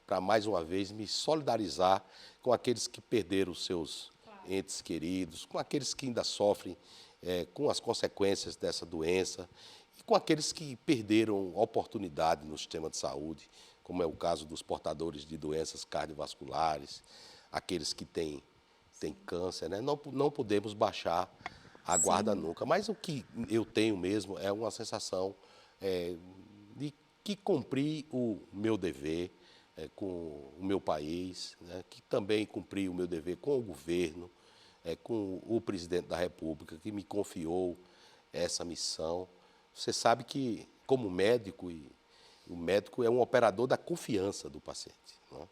para, mais uma vez, me solidarizar com aqueles que perderam os seus entes queridos, com aqueles que ainda sofrem com as consequências dessa doença e com aqueles que perderam oportunidade no sistema de saúde, como é o caso dos portadores de doenças cardiovasculares, aqueles que têm câncer, né? Não podemos baixar a guarda nunca. Mas o que eu tenho mesmo é uma sensação de que cumpri o meu dever com o meu país, né? Que também cumpri o meu dever com o governo, com o presidente da República, que me confiou essa missão. Você sabe que, como médico, o médico é um operador da confiança do paciente, né?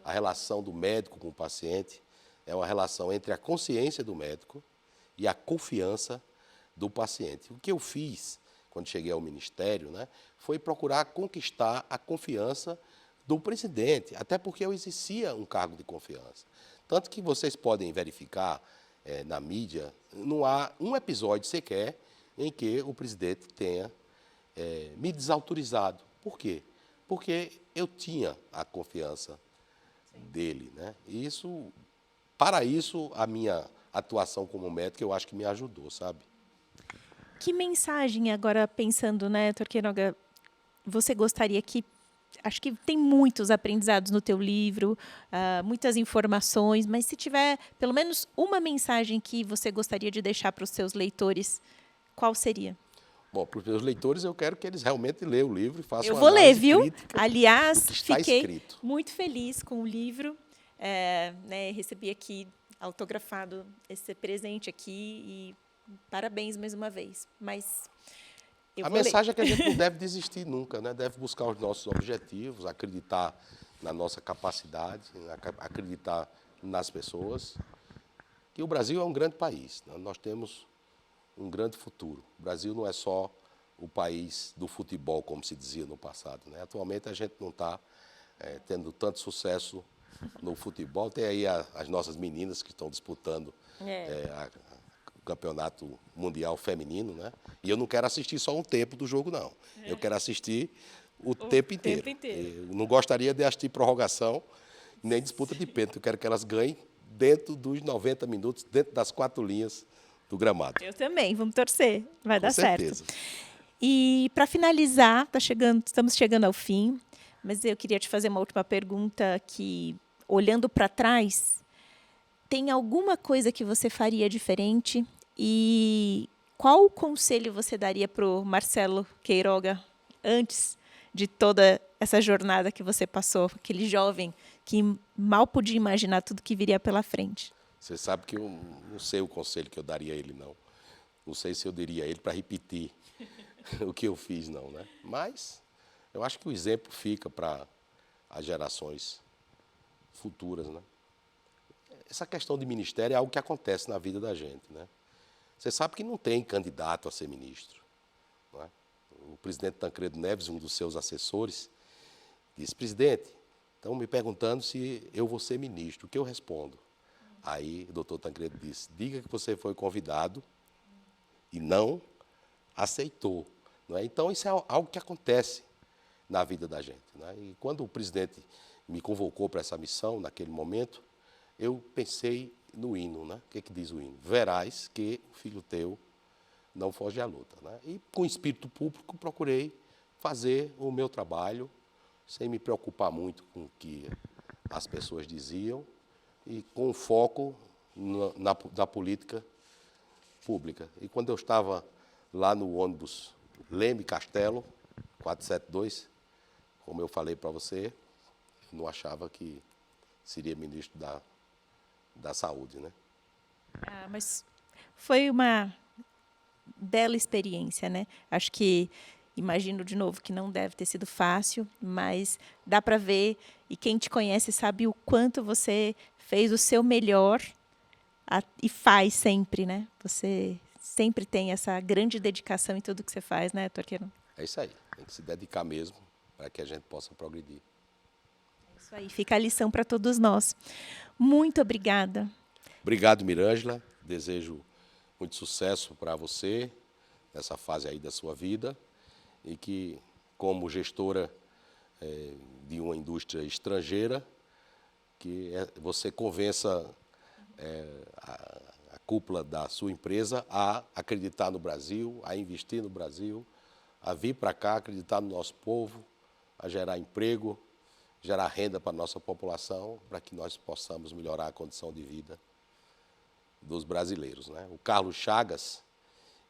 A relação do médico com o paciente é uma relação entre a consciência do médico e a confiança do paciente. O que eu fiz quando cheguei ao Ministério, né, foi procurar conquistar a confiança do presidente, até porque eu exercia um cargo de confiança. Tanto que vocês podem verificar na mídia, não há um episódio sequer em que o presidente tenha me desautorizado. Por quê? Porque eu tinha a confiança dele, né? E para isso, a minha atuação como médico, eu acho que me ajudou, sabe? que mensagem, agora pensando, né, Torquenoga, você gostaria que... Acho que tem muitos aprendizados no teu livro, muitas informações, mas se tiver pelo menos uma mensagem que você gostaria de deixar para os seus leitores, qual seria? Bom, para os meus leitores, eu quero que eles realmente leiam o livro e façam Eu uma vou ler, análise viu? crítica Aliás, do que está fiquei escrito. muito feliz com o livro. Né, recebi aqui autografado esse presente aqui e parabéns mais uma vez. Mas eu A vou ler. mensagem é que a gente não deve desistir nunca, né? Deve buscar os nossos objetivos, acreditar na nossa capacidade, acreditar nas pessoas. Que o Brasil é um grande país, né? Nós temos um grande futuro. O Brasil não é só o país do futebol, como se dizia no passado, né? Atualmente a gente não está tendo tanto sucesso no futebol. Tem aí as nossas meninas que estão disputando o campeonato mundial feminino, né? E eu não quero assistir só um tempo do jogo, não. Eu quero assistir o tempo inteiro. Eu não gostaria de assistir prorrogação nem disputa de pênalti. Eu quero que elas ganhem dentro dos 90 minutos, dentro das 4 linhas do gramado. Eu também, vamos torcer, vai dar certeza. certo. E para finalizar, estamos chegando ao fim, mas eu queria te fazer uma última pergunta que, olhando para trás, tem alguma coisa que você faria diferente? E qual conselho você daria para o Marcelo Queiroga antes de toda essa jornada que você passou, aquele jovem que mal podia imaginar tudo que viria pela frente? Você sabe que eu não sei o conselho que eu daria a ele, não. Não sei se eu diria a ele para repetir o que eu fiz, não, né? Mas eu acho que o exemplo fica para as gerações futuras, né? Essa questão de ministério é algo que acontece na vida da gente, né? Você sabe que não tem candidato a ser ministro, não é? O presidente Tancredo Neves, um dos seus assessores, disse: presidente, estão me perguntando se eu vou ser ministro. O que eu respondo? Aí o doutor Tancredo disse: diga que você foi convidado e não aceitou. Não é? Então, isso é algo que acontece na vida da gente. Não é? E quando o presidente me convocou para essa missão, naquele momento, eu pensei no hino. Né? O que, que diz o hino? Verás que o filho teu não foge à luta. Né? E, com espírito público, procurei fazer o meu trabalho, sem me preocupar muito com o que as pessoas diziam, e com foco na política pública. E quando eu estava lá no ônibus Leme Castelo, 472, como eu falei para você, eu não achava que seria ministro da Saúde, né? Mas foi uma bela experiência, né? Acho que, imagino de novo que não deve ter sido fácil, mas dá para ver, e quem te conhece sabe o quanto você fez o seu melhor e faz sempre, né? Você sempre tem essa grande dedicação em tudo que você faz, né, Torqueirão? É isso aí, tem que se dedicar mesmo para que a gente possa progredir. Isso aí, fica a lição para todos nós. Muito obrigada. Obrigado, Mirângela. Desejo muito sucesso para você nessa fase aí da sua vida e que, como gestora de uma indústria estrangeira, que você convença a cúpula da sua empresa a acreditar no Brasil, a investir no Brasil, a vir para cá, acreditar no nosso povo, a gerar emprego, gerar renda para a nossa população, para que nós possamos melhorar a condição de vida dos brasileiros, né? O Carlos Chagas,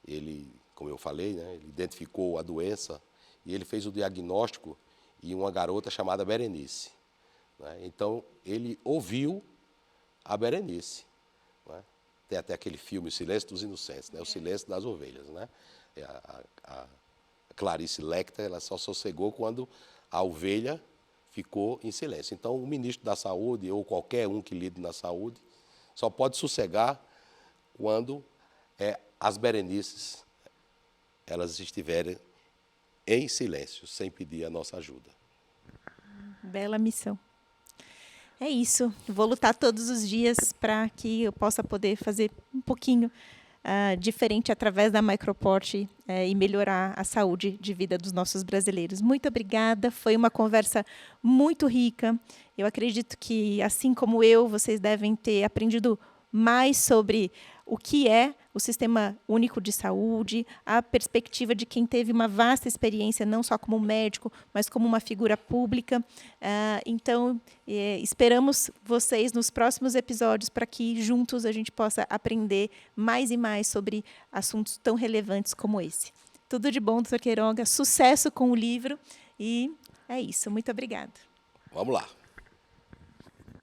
ele, como eu falei, né, ele identificou a doença e ele fez o diagnóstico em uma garota chamada Berenice, né? Então, ele ouviu a Berenice, né? Tem até aquele filme O Silêncio dos Inocentes, né? O Silêncio das Ovelhas, né? A Clarice Lispector, ela só sossegou quando a ovelha ficou em silêncio. Então, o ministro da Saúde, ou qualquer um que lide na saúde, só pode sossegar quando as Berenices elas estiverem em silêncio, sem pedir a nossa ajuda. Bela missão. É isso. Vou lutar todos os dias para que eu possa poder fazer um pouquinho diferente através da Microport e melhorar a saúde de vida dos nossos brasileiros. Muito obrigada. Foi uma conversa muito rica. Eu acredito que, assim como eu, vocês devem ter aprendido mais sobre o que é o Sistema Único de Saúde, a perspectiva de quem teve uma vasta experiência, não só como médico, mas como uma figura pública. Então, esperamos vocês nos próximos episódios para que juntos a gente possa aprender mais e mais sobre assuntos tão relevantes como esse. Tudo de bom, doutor Queiroga. Sucesso com o livro. E é isso. Muito obrigada. Vamos lá.